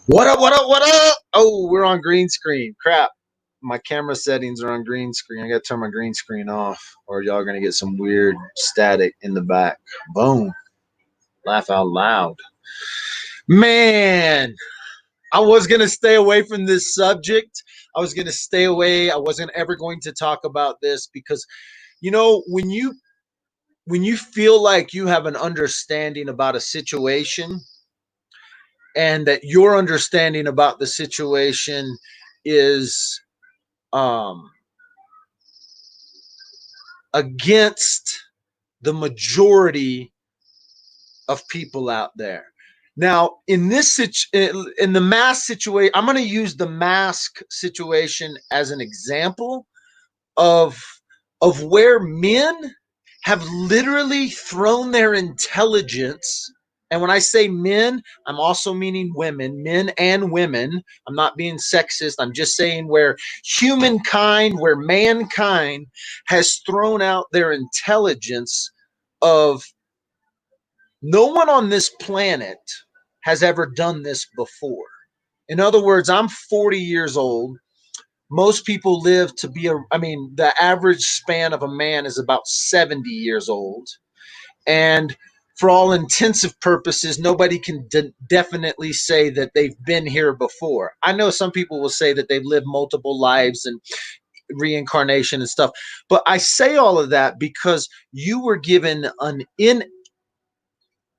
What up, what up, what up? Oh, we're on green screen. Crap. My camera settings are on green screen. I gotta turn my green screen off, or y'all are gonna get some weird static in the back. Boom. Laugh out loud. Man, I was gonna stay away from this subject. I was gonna stay away. I wasn't ever going to talk about this because when you feel like you have an understanding about a situation and that your understanding about the situation is um, against the majority of people out there. Now, in the mask situation, I'm going to use the mask situation as an example of where men have literally thrown their intelligence. And when I say men, I'm also meaning women, men and women. I'm not being sexist. I'm just saying where humankind, where mankind has thrown out their intelligence of no one on this planet has ever done this before. In other words, I'm 40 years old. Most people live to be the average span of a man is about 70 years old. And for all intensive purposes, nobody can definitely say that they've been here before. I know some people will say that they've lived multiple lives and reincarnation and stuff. But I say all of that because you were given an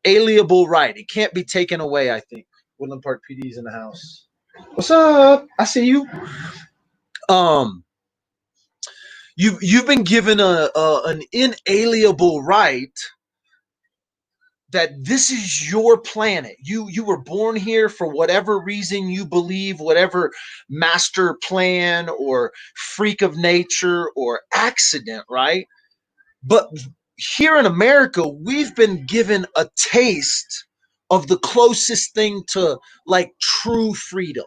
inalienable right. It can't be taken away, I think. Woodland Park PD's in the house. What's up? I see you. Um, you've been given an inalienable right that this is your planet. You were born here for whatever reason you believe, whatever master plan or freak of nature or accident, right? But here in America, we've been given a taste of the closest thing to like true freedom.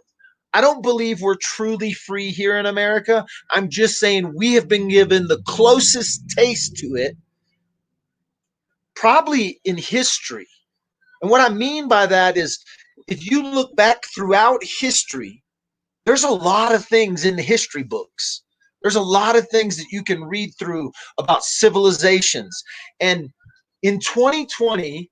I don't believe we're truly free here in America. I'm just saying we have been given the closest taste to it probably in history. And what I mean by that is if you look back throughout history, there's a lot of things in the history books. There's a lot of things that you can read through about civilizations. And in 2020,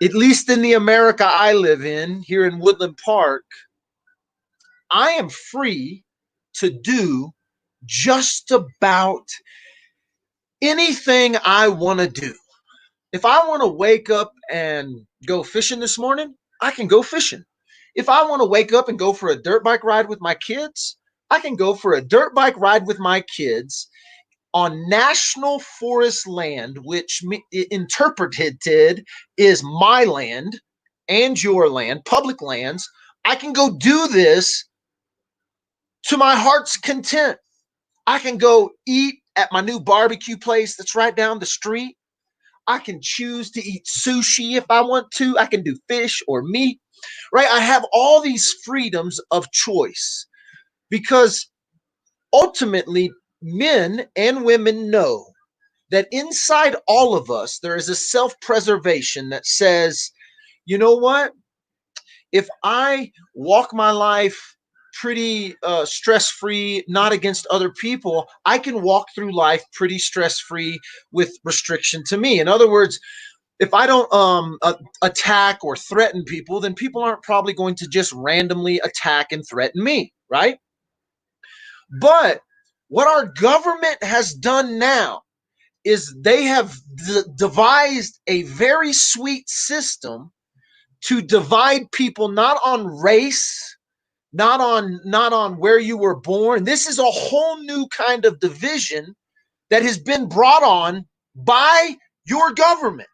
at least in the America I live in, here in Woodland Park, I am free to do just about anything I want to do. If I want to wake up and go fishing this morning, I can go fishing. If I want to wake up and go for a dirt bike ride with my kids, I can go for a dirt bike ride with my kids on national forest land, which interpreted is my land and your land, public lands. I can go do this to my heart's content. I can go eat at my new barbecue place that's right down the street. I can choose to eat sushi if I want to. I can do fish or meat, right? I have all these freedoms of choice because ultimately men and women know that inside all of us, there is a self-preservation that says, you know what? If I walk my life pretty stress-free, not against other people, I can walk through life pretty stress-free with restriction to me. In other words, if I don't attack or threaten people, then people aren't probably going to just randomly attack and threaten me, right? But what our government has done now is they have devised a very sweet system to divide people not on race, not on where you were born. This is a whole new kind of division that has been brought on by your government.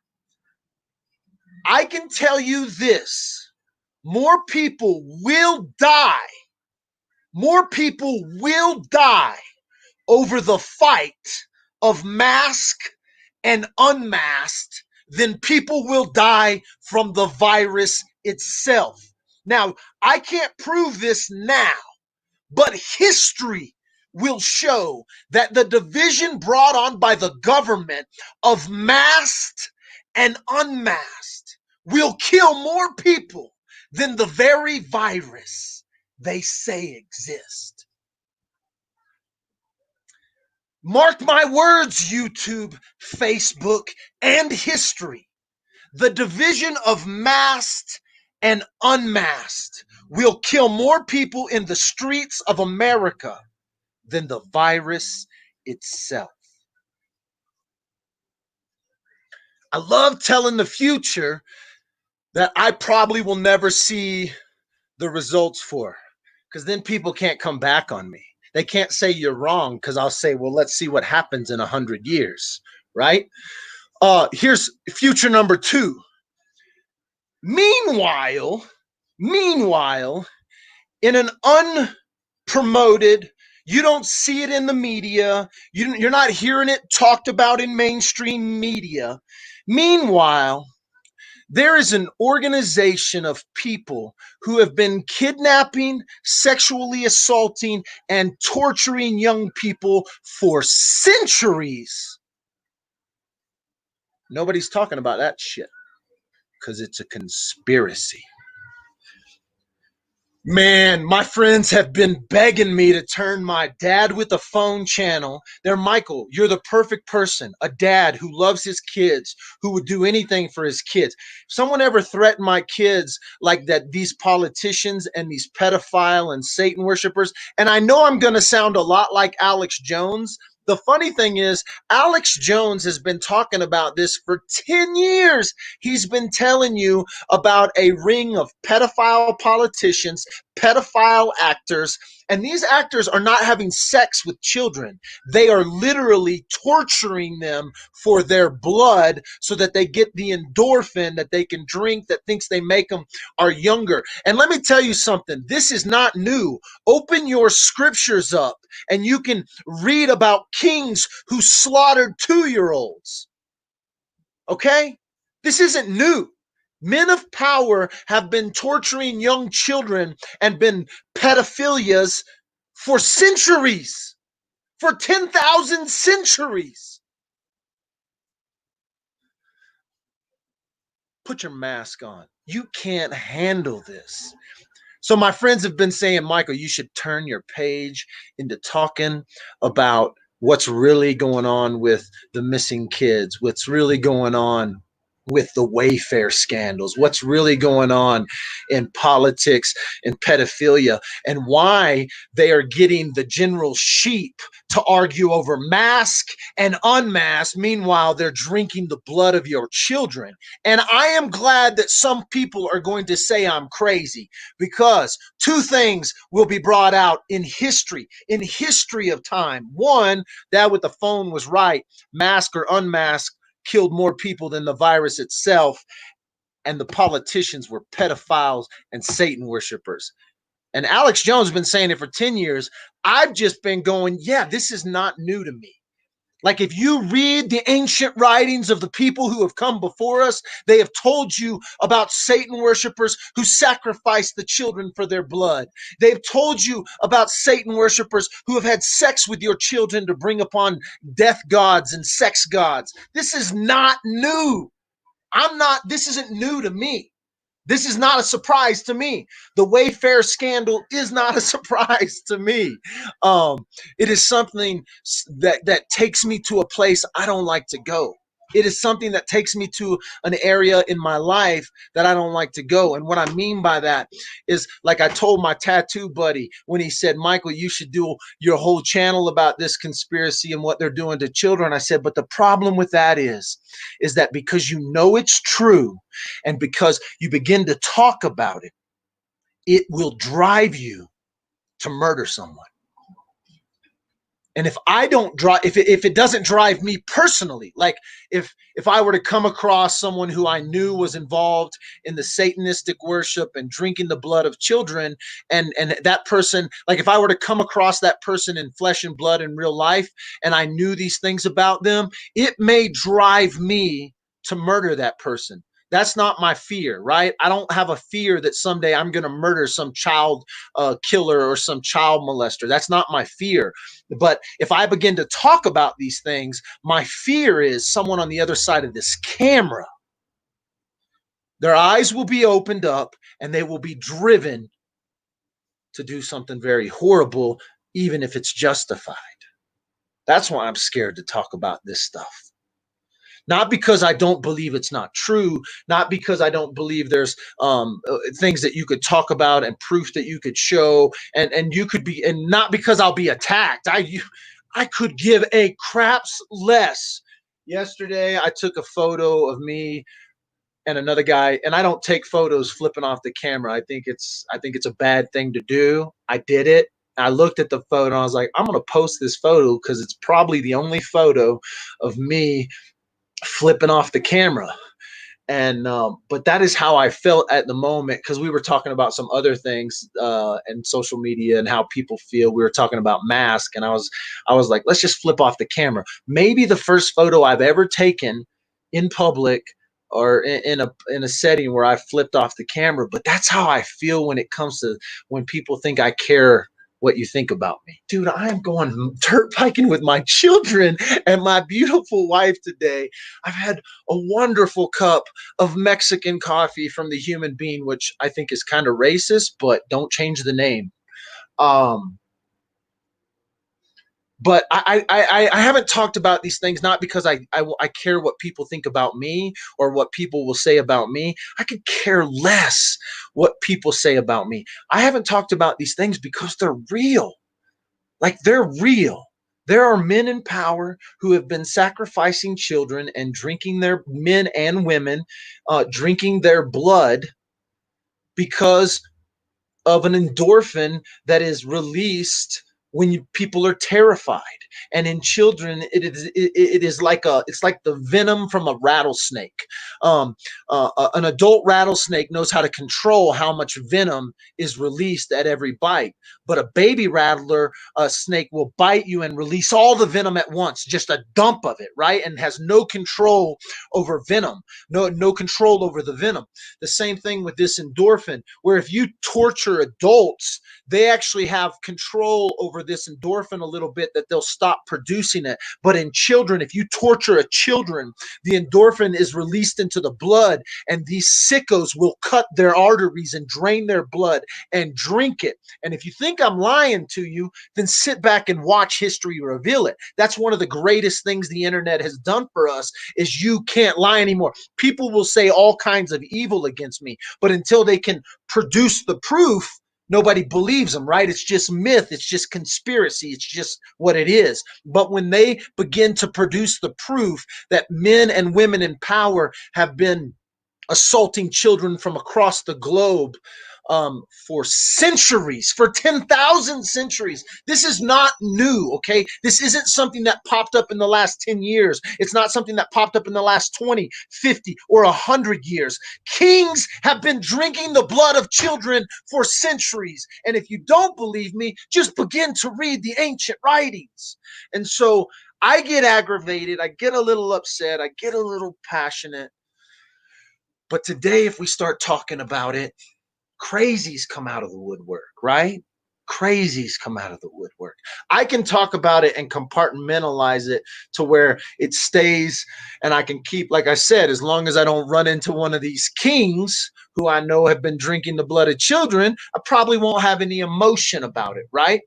I can tell you this, more people will die. More people will die over the fight of mask and unmasked than people will die from the virus itself. Now, I can't prove this now, but history will show that the division brought on by the government of masked and unmasked will kill more people than the very virus they say exists. Mark my words, YouTube, Facebook, and history. The division of masked and unmasked will kill more people in the streets of America than the virus itself. I love telling the future that I probably will never see the results for, because then people can't come back on me. They can't say you're wrong, because I'll say, well, let's see what happens in 100 years, right? Here's future number 2. Meanwhile, in an unpromoted, you don't see it in the media, you're not hearing it talked about in mainstream media. Meanwhile, there is an organization of people who have been kidnapping, sexually assaulting, and torturing young people for centuries. Nobody's talking about that shit because it's a conspiracy. Man, my friends have been begging me to turn my dad with a phone channel. They're, Michael, you're the perfect person. A dad who loves his kids, who would do anything for his kids. If someone ever threatened my kids like that, these politicians and these pedophile and Satan worshipers, and I know I'm going to sound a lot like Alex Jones. The funny thing is, Alex Jones has been talking about this for 10 years. He's been telling you about a ring of pedophile politicians, pedophile actors, and these actors are not having sex with children. They are literally torturing them for their blood so that they get the endorphin that they can drink that thinks they make them are younger. And let me tell you something, this is not new. Open your scriptures up and you can read about kings who slaughtered 2-year-olds. Okay? This isn't new. Men of power have been torturing young children and been pedophilias for centuries, for 10,000 centuries. Put your mask on. You can't handle this. So my friends have been saying, Michael, you should turn your page into talking about what's really going on with the missing kids, what's really going on with the Wayfair scandals, what's really going on in politics and pedophilia, and why they are getting the general sheep to argue over mask and unmask. Meanwhile, they're drinking the blood of your children. And I am glad that some people are going to say I'm crazy, because 2 things will be brought out in history of time. One, that with the phone was right. Mask or unmask killed more people than the virus itself, and the politicians were pedophiles and Satan worshipers. And Alex Jones has been saying it for 10 years. I've just been going, yeah, this is not new to me. Like, if you read the ancient writings of the people who have come before us, they have told you about Satan worshipers who sacrificed the children for their blood. They've told you about Satan worshipers who have had sex with your children to bring upon death gods and sex gods. This is not new. This isn't new to me. This is not a surprise to me. The Wayfair scandal is not a surprise to me. It is something that takes me to a place I don't like to go. It is something that takes me to an area in my life that I don't like to go. And what I mean by that is, like I told my tattoo buddy when he said, Michael, you should do your whole channel about this conspiracy and what they're doing to children. I said, but the problem with that is that because you know it's true, and because you begin to talk about it, it will drive you to murder someone. And if I don't drive, if it doesn't drive me personally, like if I were to come across someone who I knew was involved in the Satanistic worship and drinking the blood of children, and that person, like if I were to come across that person in flesh and blood in real life, and I knew these things about them, it may drive me to murder that person. That's not my fear, right? I don't have a fear that someday I'm going to murder some child killer or some child molester. That's not my fear. But if I begin to talk about these things, my fear is someone on the other side of this camera Their eyes will be opened up and they will be driven to do something very horrible, even if it's justified. That's why I'm scared to talk about this stuff. Not because I don't believe it's not true, not because I don't believe there's things that you could talk about and proof that you could show, and you could be, and not because I'll be attacked. I could give a crap's less. Yesterday, I took a photo of me and another guy, and I don't take photos flipping off the camera. I think it's a bad thing to do. I did it. I looked at the photo and I was like, I'm gonna post this photo because it's probably the only photo of me flipping off the camera. And but that is how I felt at the moment, because we were talking about some other things and social media and how people feel. We were talking about mask, and I was like, let's just flip off the camera. Maybe the first photo I've ever taken in public or in a setting where I flipped off the camera, but that's how I feel when it comes to when people think I care what you think about me. Dude, I am going dirt biking with my children and my beautiful wife today. I've had a wonderful cup of Mexican coffee from the Human Being, which I think is kind of racist, but don't change the name. Um, but I haven't talked about these things not because I care what people think about me or what people will say about me. I could care less what people say about me. I haven't talked about these things because they're real. Like, they're real. There are men in power who have been sacrificing children and drinking their men and women, drinking their blood because of an endorphin that is released when people are terrified. And in children, it is like it's like the venom from a rattlesnake. An adult rattlesnake knows how to control how much venom is released at every bite, but a baby rattler snake will bite you and release all the venom at once, just a dump of it, right? And has no control over venom, no control over the venom. The same thing with this endorphin, where if you torture adults, they actually have control over this endorphin a little bit, that they'll stop producing it. But in children, if you torture a children, the endorphin is released into the blood, and these sickos will cut their arteries and drain their blood and drink it. And if you think I'm lying to you, then sit back and watch history reveal it. That's one of the greatest things the internet has done for us, is you can't lie anymore. People will say all kinds of evil against me, but until they can produce the proof, nobody believes them, right? It's just myth. It's just conspiracy. It's just what it is. But when they begin to produce the proof that men and women in power have been assaulting children from across the globe for centuries, for 10,000 centuries. This is not new, okay? This isn't something that popped up in the last 10 years. It's not something that popped up in the last 20, 50, or 100 years. Kings have been drinking the blood of children for centuries. And if you don't believe me, just begin to read the ancient writings. And so I get aggravated. I get a little upset. I get a little passionate. But today, if we start talking about it, crazies come out of the woodwork, right? Crazies come out of the woodwork. I can talk about it and compartmentalize it to where it stays, and I can keep, like I said, as long as I don't run into one of these kings who I know have been drinking the blood of children, I probably won't have any emotion about it, right?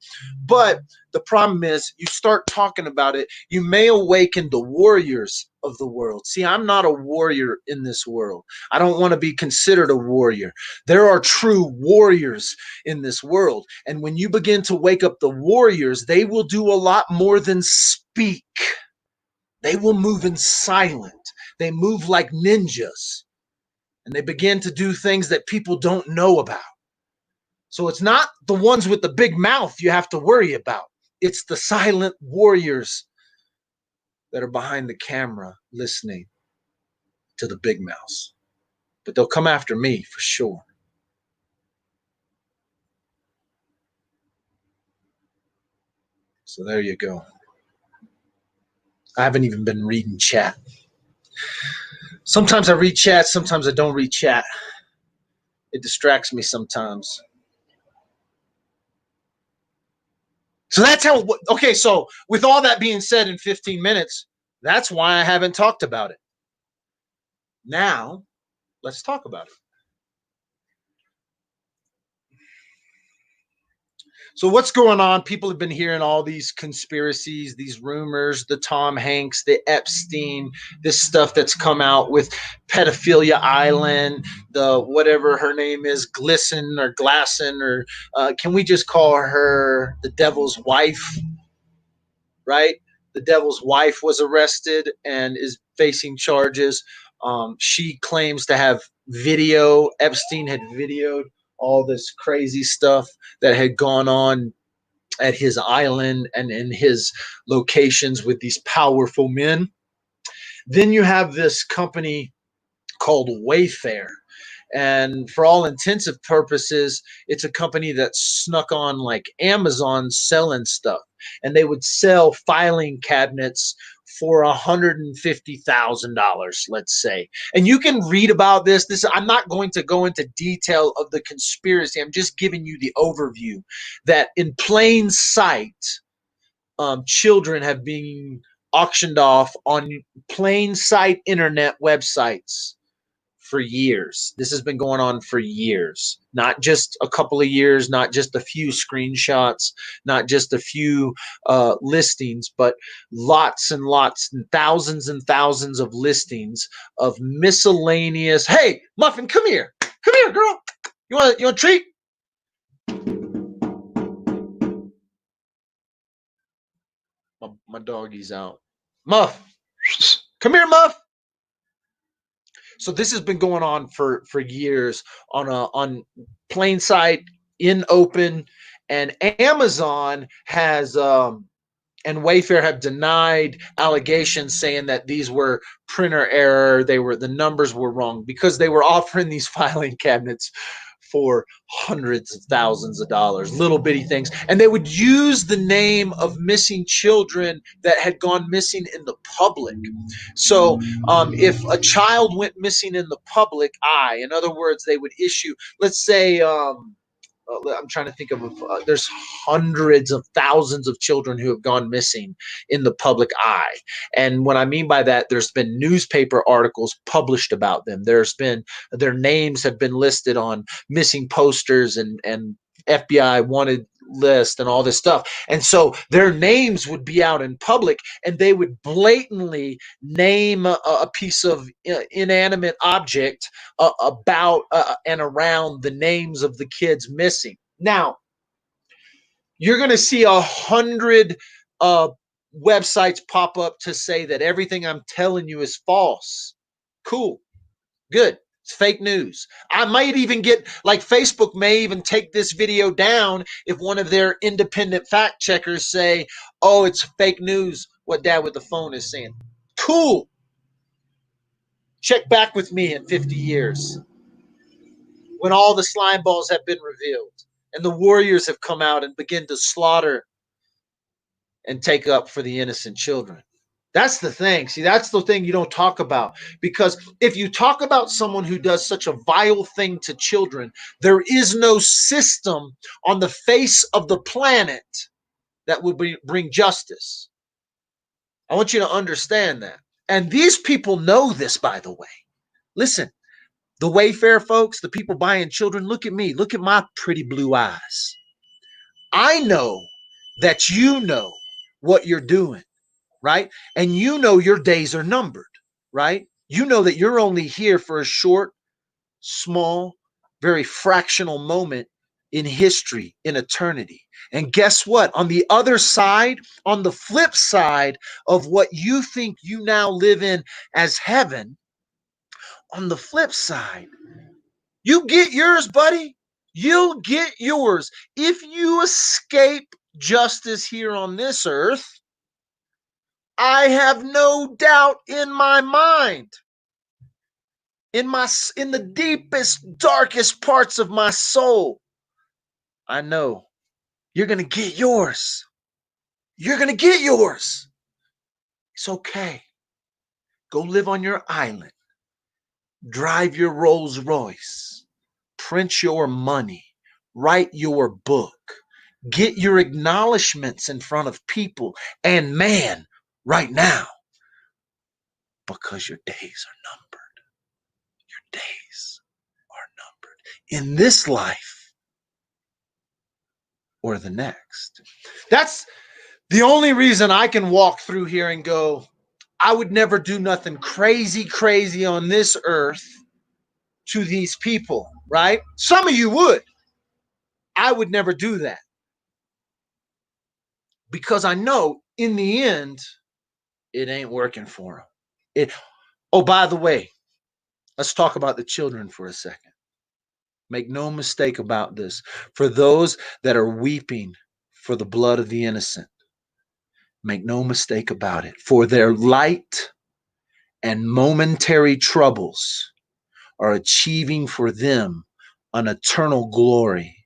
But the problem is, you start talking about it, you may awaken the warriors of the world. See, I'm not a warrior in this world. I don't want to be considered a warrior. There are true warriors in this world. And when you begin to wake up the warriors, they will do a lot more than speak. They will move in silent. They move like ninjas. And they begin to do things that people don't know about. So it's not the ones with the big mouth you have to worry about. It's the silent warriors that are behind the camera listening to the big mouths. But they'll come after me for sure. So there you go. I haven't even been reading chat. Sometimes I read chat, sometimes I don't read chat. It distracts me sometimes. So that's how, okay, so with all that being said in 15 minutes, that's why I haven't talked about it. Now, Let's talk about it. So what's going on? People have been hearing all these conspiracies, these rumors, the Tom Hanks, the Epstein, this stuff that's come out with Pedophilia Island, the whatever her name is, Glisten or Glasson, or can we just call her the devil's wife, right? The devil's wife was arrested and is facing charges. She claims to have video. Epstein had videoed all this crazy stuff that had gone on at his island and in his locations with these powerful men. Then you have this company called Wayfair. And for all intensive purposes, it's a company that snuck on like Amazon selling stuff. And they would sell filing cabinets for $150,000, let's say. And you can read about this. I'm not going to go into detail of the conspiracy. I'm just giving you the overview that in plain sight, children have been auctioned off on plain sight internet websites for years. This has been going on for years, not just a couple of years, not just a few screenshots, not just a few listings, but lots and lots and thousands of listings of miscellaneous. Hey, Muffin, come here, girl. You want a treat? My doggy's out. Muff, come here, Muff. So this has been going on for years on plain sight in open, and Amazon has and Wayfair have denied allegations saying that these were printer error. The numbers were wrong because they were offering these filing cabinets for hundreds of thousands of dollars, little bitty things. And they would use the name of missing children that had gone missing in the public. So if a child went missing in the public eye, in other words, they would issue, let's say, I'm trying to think of there's hundreds of thousands of children who have gone missing in the public eye. And what I mean by that, there's been newspaper articles published about them. Their names have been listed on missing posters and FBI wanted list and all this stuff. And so their names would be out in public and they would blatantly name a piece of inanimate object about and around the names of the kids missing. Now, you're going to see 100 websites pop up to say that everything I'm telling you is false. Cool. Good. It's fake news. I might even get, like, Facebook may even take this video down if one of their independent fact checkers say, oh, it's fake news, what Dad with the phone is saying. Cool. Check back with me in 50 years when all the slime balls have been revealed and the warriors have come out and begin to slaughter and take up for the innocent children. That's the thing. See, that's the thing you don't talk about. Because if you talk about someone who does such a vile thing to children, there is no system on the face of the planet that would bring justice. I want you to understand that. And these people know this, by the way. Listen, the Wayfair folks, the people buying children, look at me. Look at my pretty blue eyes. I know that you know what you're doing, right? And you know your days are numbered, right? You know that you're only here for a short, small, very fractional moment in history, in eternity. And guess what? On the other side, on the flip side of what you think you now live in as heaven, on the flip side, you get yours, buddy. You'll get yours. If you escape justice here on this earth, I have no doubt in my mind, in the deepest, darkest parts of my soul, I know you're going to get yours. You're going to get yours. It's okay. Go live on your island. Drive your Rolls Royce. Print your money. Write your book. Get your acknowledgments in front of people and man right now, because your days are numbered. Your days are numbered in this life or the next. That's the only reason I can walk through here and go, I would never do nothing crazy on this earth to these people, right? Some of you would. I would never do that because I know in the end, it ain't working for them. Oh, by the way, let's talk about the children for a second. Make no mistake about this. For those that are weeping for the blood of the innocent, make no mistake about it. For their light and momentary troubles are achieving for them an eternal glory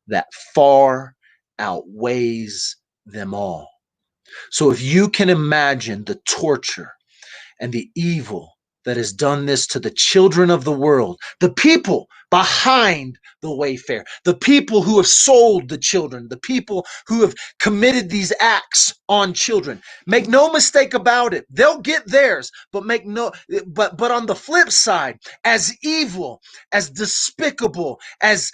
that far outweighs them all. So if you can imagine the torture and the evil that has done this to the children of the world, the people behind the Wayfair, the people who have sold the children, the people who have committed these acts on children. Make no mistake about it, they'll get theirs, but but on the flip side, as evil, as despicable, as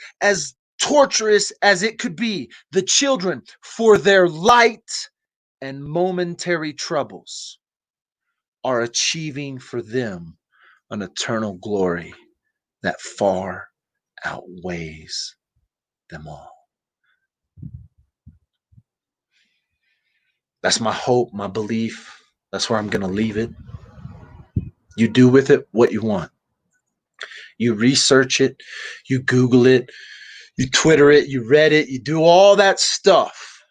torturous as it could be, the children, for their light and momentary troubles, are achieving for them an eternal glory that far outweighs them all. That's my hope, my belief. That's where I'm going to leave it. You do with it what you want. You research it, you Google it, you Twitter it, you read it, you do all that stuff.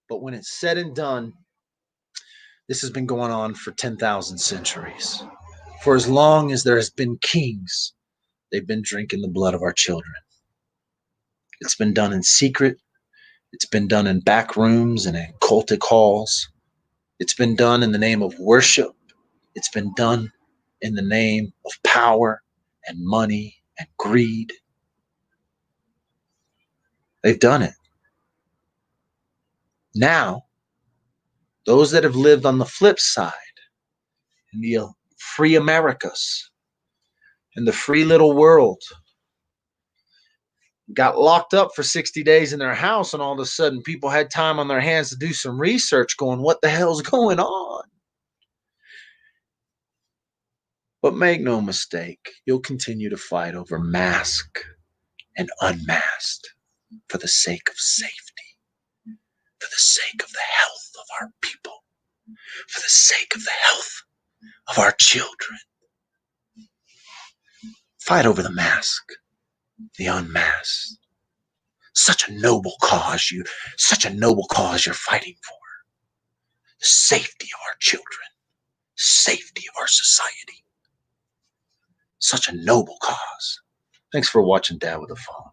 But when it's said and done, this has been going on for 10,000 centuries. For as long as there has been kings, they've been drinking the blood of our children. It's been done in secret. It's been done in back rooms and in cultic halls. It's been done in the name of worship. It's been done in the name of power and money and greed. They've done it. Now, those that have lived on the flip side, in the free Americas, in the free little world, got locked up for 60 days in their house, and all of a sudden people had time on their hands to do some research going, what the hell's going on? But make no mistake, you'll continue to fight over mask and unmasked for the sake of safety, for the sake of the health of our people, for the sake of the health of our children. Fight over the mask, the unmasked. Such a noble cause you're fighting for. The safety of our children, safety of our society. Such a noble cause. Thanks for watching Dad with a Phone.